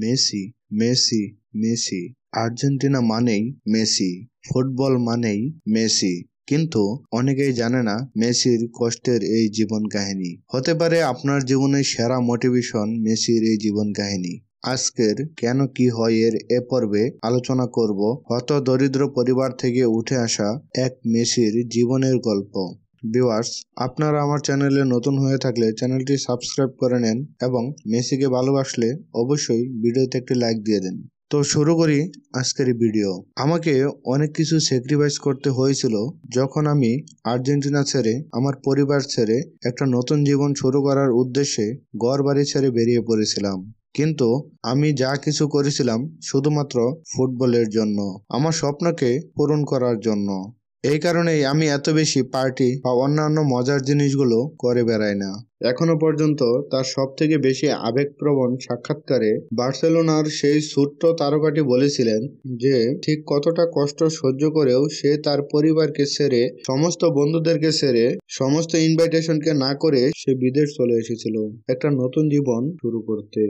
Messi Messi Messi. Argentina মানেই Messi, football মানেই Messi. কিন্তু অনেকেই জানে না মেসির কষ্টের এই জীবন কাহিনী। হতে পারে আপনার জীবনের সেরা মোটিভেশন মেসির এই জীবন কাহিনী। আজকের কেন কি হয় এর এ পর্বে আলোচনা করব হত দরিদ্র পরিবার থেকে উঠে আসা এক মেসির জীবনের গল্প। ভিউয়ার্স, আপনারা আমার চ্যানেলে নতুন হয়ে থাকলে চ্যানেলটি সাবস্ক্রাইব করে নেন এবং মেসিকে ভালোবাসলে অবশ্যই ভিডিওতে একটি লাইক দিয়ে দেন। তো শুরু করি আজকের ভিডিও। আমাকে অনেক কিছু স্যাক্রিফাইস করতে হয়েছিল যখন আমি আর্জেন্টিনা ছেড়ে, আমার পরিবার ছেড়ে একটা নতুন জীবন শুরু করার উদ্দেশ্যে ঘর বাড়ি ছেড়ে বেরিয়ে পড়েছিলাম। কিন্তু আমি যা কিছু করেছিলাম শুধুমাত্র ফুটবলের জন্য, আমার স্বপ্নকে পূরণ করার জন্য। এই কারণেই আমি এত বেশি পার্টি বা অন্যান্য মজার জিনিসগুলো করে বেড়াই না। এখনো পর্যন্ত তার সব থেকে বেশি আবেগপ্রবণ সাক্ষাৎকারে বার্সেলোনার সেই ছোট্ট তারকাটি বলেছিলেন যে ঠিক কতটা কষ্ট সহ্য করেও সে তার পরিবারকে ছেড়ে, সমস্ত বন্ধুদেরকে ছেড়ে, সমস্ত ইনভাইটেশনকে না করে সে বিদেশ চলে এসেছিল একটা নতুন জীবন শুরু করতে।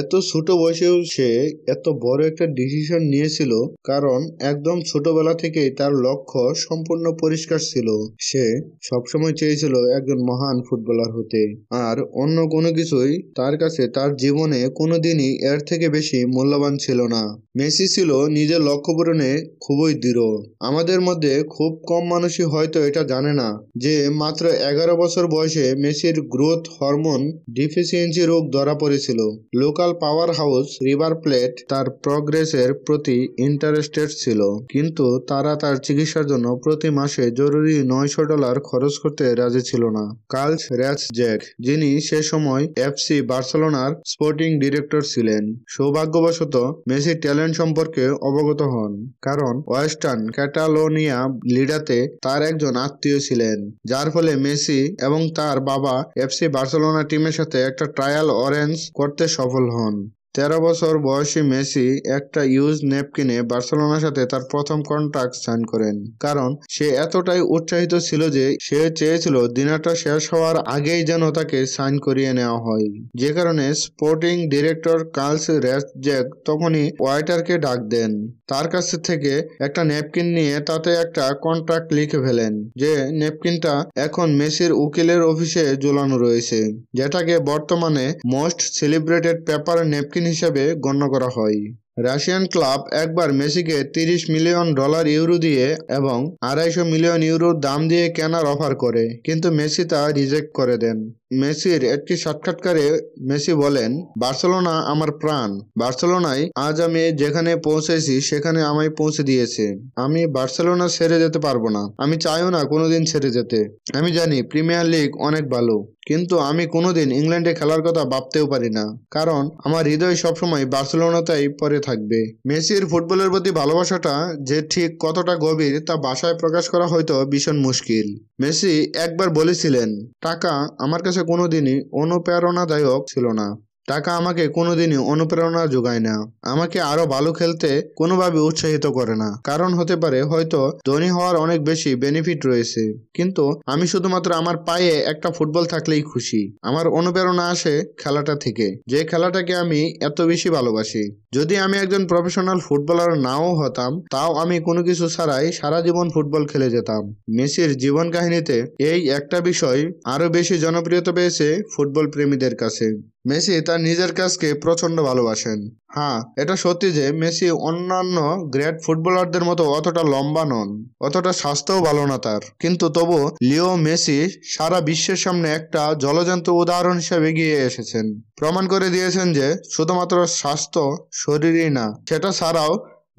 এত ছোট বয়সেও সে এত বড় একটা ডিসিশন নিয়েছিল, কারণ একদম ছোটবেলা থেকেই তার লক্ষ্য সম্পূর্ণ পরিষ্কার ছিল। সে সবসময় চেয়েছিল একজন মহান ফুটবলার হতে, আর অন্য কোনো কিছুই তার কাছে তার জীবনে কোনোদিনই এর থেকে বেশি মূল্যবান ছিল না। মেসি ছিল নিজের লক্ষ্য পূরণে খুবই দৃঢ়। আমাদের মধ্যে খুব কম মানুষই হয়তো এটা জানে না যে মাত্র 11 বছর বয়সে মেসির গ্রোথ হরমোন ডিফিসিয়েন্সি রোগ ধরা পড়েছিল। Local power house river plate তার প্রগ্রেসের প্রতি ইন্টারেস্টেড ছিল, কিন্তু তারা তার চিকিৎসার জন্য প্রতি মাসে জরুরি $900 খরচ করতে রাজি ছিল না। কার্ল র্যাচজ্যাক, যিনি সে সময় এফসি বার্সেলোনার স্পোর্টিং ডিরেক্টর ছিলেন, সৌভাগ্যবশত মেসির ট্যালেন্ট সম্পর্কে অবগত হন, কারণ ওয়েস্টার্ন ক্যাটালোনিয়া লিডাতে তার একজন আত্মীয় ছিলেন, যার ফলে মেসি এবং তার বাবা এফসি বার্সেলোনা টিমের সাথে একটা ট্রায়াল অরেঞ্জ করতে সফল হন। 13 বছর বয়সী মেসি একটা ইউজ নেপকিনে বার্সেলোনার সাথে তার প্রথম কন্ট্রাক্ট সাইন করেন, কারণ সে এতটাই উৎসাহিত ছিল যে সে চেয়েছিল দিনটা শেষ হওয়ার আগেই যেন তাকে সাইন করিয়ে নেওয়া হয়। যে কারণে স্পোর্টিং ডিরেক্টর কার্ল র্যাচজ্যাক তখনই ওয়াইটারকে ডাক দেন, তার কাছ থেকে একটা নেপকিন নিয়ে তাতে একটা কন্ট্রাক্ট লিখে ফেলেন। যে নেপকিনটা এখন মেসির উকিলের অফিসে ঝোলানো রয়েছে, যেটাকে বর্তমানে মোস্ট সেলিব্রেটেড পেপার নেপকিন হিসেবে গণ্য করা হয়। রাশিয়ান ক্লাব একবার মেসিকে $30 মিলিয়ন ইউরো দিয়ে এবং $250 মিলিয়ন দাম দিয়ে কেনার অফার করে, কিন্তু মেসি তা রিজেক্ট করে দেন। মেসির একটি সাক্ষাৎকারে মেসি বলেন, বার্সেলোনা আমার প্রাণ, বার্সেলোনায় আজ আমি যেখানে পৌঁছেছি সেখানে আমায় পৌঁছে দিয়েছে। আমি বার্সেলোনা ছেড়ে যেতে পারবো না, আমি চাইও না কোনোদিন ছেড়ে যেতে। আমি জানি প্রিমিয়ার লিগ অনেক ভালো, কিন্তু আমি কোনোদিন ইংল্যান্ডে খেলার কথা ভাবতেও পারি না, কারণ আমার হৃদয় সবসময় বার্সেলোনাতেই পড়ে থাকবে। মেসির ফুটবলের প্রতি ভালোবাসাটা যে ঠিক কতটা গভীর তা ভাষায় প্রকাশ করা হয়তো ভীষণ মুশকিল। মেসি একবার বলেছিলেন, টাকা আমার কাছে কোনোদিনই অনুপ্রেরণাদায়ক ছিল না, টাকা আমাকে কোনোদিনই অনুপ্রেরণা যোগায় না, আমাকে আরো ভালো খেলতে কোনোভাবে উৎসাহিত করে না। কারণ হতে পারে হয়তো ধনী হওয়ার অনেক বেশি বেনিফিট রয়েছে, কিন্তু আমি শুধুমাত্র আমার পায়ে একটা ফুটবল থাকলেই খুশি। আমার অনুপ্রেরণা আসে খেলাটা থেকে, যে খেলাটাকে আমি এত বেশি ভালোবাসি। যদি আমি একজন প্রফেশনাল ফুটবলার নাও হতাম, তাও আমি কোনো কিছু ছাড়াই সারা জীবন ফুটবল খেলে যেতাম। মেসির জীবন কাহিনীতে এই একটা বিষয় আরো বেশি জনপ্রিয়তা পেয়েছে ফুটবল প্রেমীদের কাছে। মেসি তার নিজের কাজকে প্রচন্ড ভালোবাসেন। হ্যাঁ, এটা সত্যি যে মেসি অন্যান্য গ্রেট ফুটবলারদের মতো অতটা লম্বা নন, অতটা স্বাস্থ্যও ভালো না তার, কিন্তু তবু লিও মেসি সারা বিশ্বের সামনে একটা জলজ্যান্ত উদাহরণ হিসেবে এগিয়ে এসেছেন। প্রমাণ করে দিয়েছেন যে শুধুমাত্র স্বাস্থ্য শরীরই না, সেটা ছাড়াও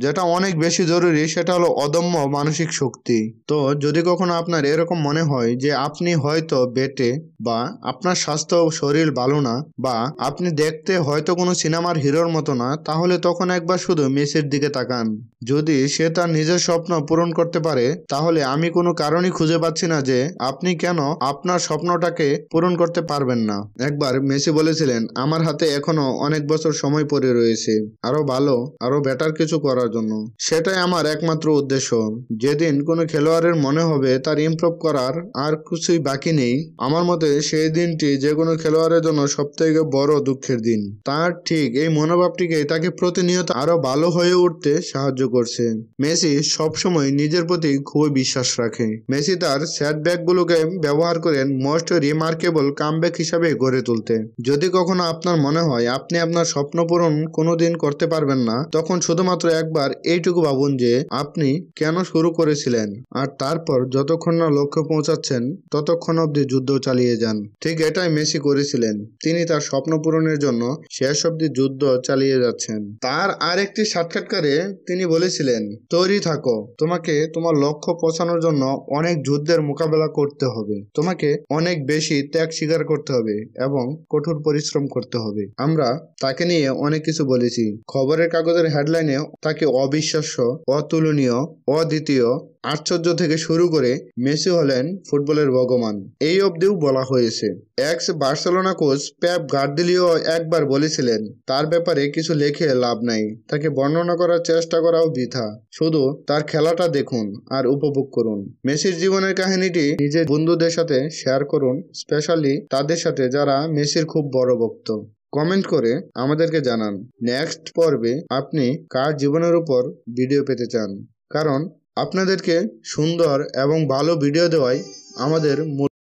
যেটা অনেক বেশি জরুরি সেটা হলো অদম্য মানসিক শক্তি। তো যদি কখনো আপনার এরকম মনে হয় যে আপনি হয়তো বেটে, বা আপনার স্বাস্থ্য শরীর ভালো না, বা আপনি দেখতে হয়তো কোনো সিনেমার হিরোর মতো না, তাহলে তখন একবার শুধু মেসির দিকে তাকান। যদি সে তার নিজের স্বপ্ন পূরণ করতে পারে, তাহলে আমি কোনো কারণই খুঁজে পাচ্ছি না যে আপনি কেন আপনার স্বপ্নটাকে পূরণ করতে পারবেন না। একবার মেসি বলেছিলেন, আমার হাতে এখনো অনেক বছর সময় পড়ে রয়েছে আরো ভালো, আরো বেটার কিছু করার করার জন্য। সেটাই আমার একমাত্র উদ্দেশ্য। যেদিন কোনো খেলোয়াড়ের মনে হবে তার ইমপ্রুভ করার আর কিছুই বাকি নেই, আমার মতে সেই দিনটি যে কোনো খেলোয়াড়ের জন্য সবথেকে বড় দুঃখের দিন। তার ঠিক এই মনোভাবটিকে তাকে প্রতিনিয়ত আরো ভালো হয়ে উঠতে সাহায্য করছে। মেসি সবসময় নিজের প্রতি খুবই বিশ্বাস রাখে। মেসি তার সেটব্যাকগুলোকে ব্যবহার করেন মোস্ট রিমার্কেবল কামব্যাক হিসাবে গড়ে তুলতে। যদি কখনো আপনার মনে হয় আপনি আপনার স্বপ্ন পূরণ কোনোদিন করতে পারবেন না, তখন শুধুমাত্র একবার এইটুকু ভাবুন যে আপনি কেন শুরু করেছিলেন, আর তারপর যতক্ষণ না লক্ষ্যে পৌঁছাচ্ছেন ততক্ষণ অবধি যুদ্ধ চালিয়ে যান। ঠিক এটাই মেসি করেছিলেন। তিনি তার স্বপ্ন পূরণের জন্য শেষ অবধি যুদ্ধ চালিয়ে যাচ্ছেন। তার আরেকটি সাক্ষাৎকারে তিনি বলেছিলেন, তৈরি থাকো, তোমাকে তোমার লক্ষ্য পৌঁছানোর জন্য অনেক যুদ্ধের মোকাবেলা করতে হবে, তোমাকে অনেক বেশি ত্যাগ স্বীকার করতে হবে এবং কঠোর পরিশ্রম করতে হবে। আমরা তাকে নিয়ে অনেক কিছু বলেছি। খবরের কাগজের হেডলাইনে তাকে অবিশ্বাস্য, অতুলনীয়, অদ্বিতীয়, আশ্চর্য থেকে শুরু করে মেসি হলেন ফুটবলের ভগবান এই অবধিও বলা হয়েছে। Ex Barcelona coach Pep Guardiola একবার বলেছিলেন, তার ব্যাপারে কিছু লিখে লাভ নাই, তাকে বর্ণনা করার চেষ্টা করাও বৃথা, শুধু তার খেলাটা দেখুন আর উপভোগ করুন। মেসির জীবনের কাহিনীটি নিজের বন্ধুদের সাথে শেয়ার করুন, স্পেশালি তাদের সাথে যারা মেসির খুব বড় ভক্ত। কমেন্ট করে আমাদেরকে জানান নেক্সট পর্বে আপনি কার জীবনের উপর ভিডিও পেতে চান, কারণ আপনাদেরকে সুন্দর এবং ভালো ভিডিও দেওয়াই আমাদের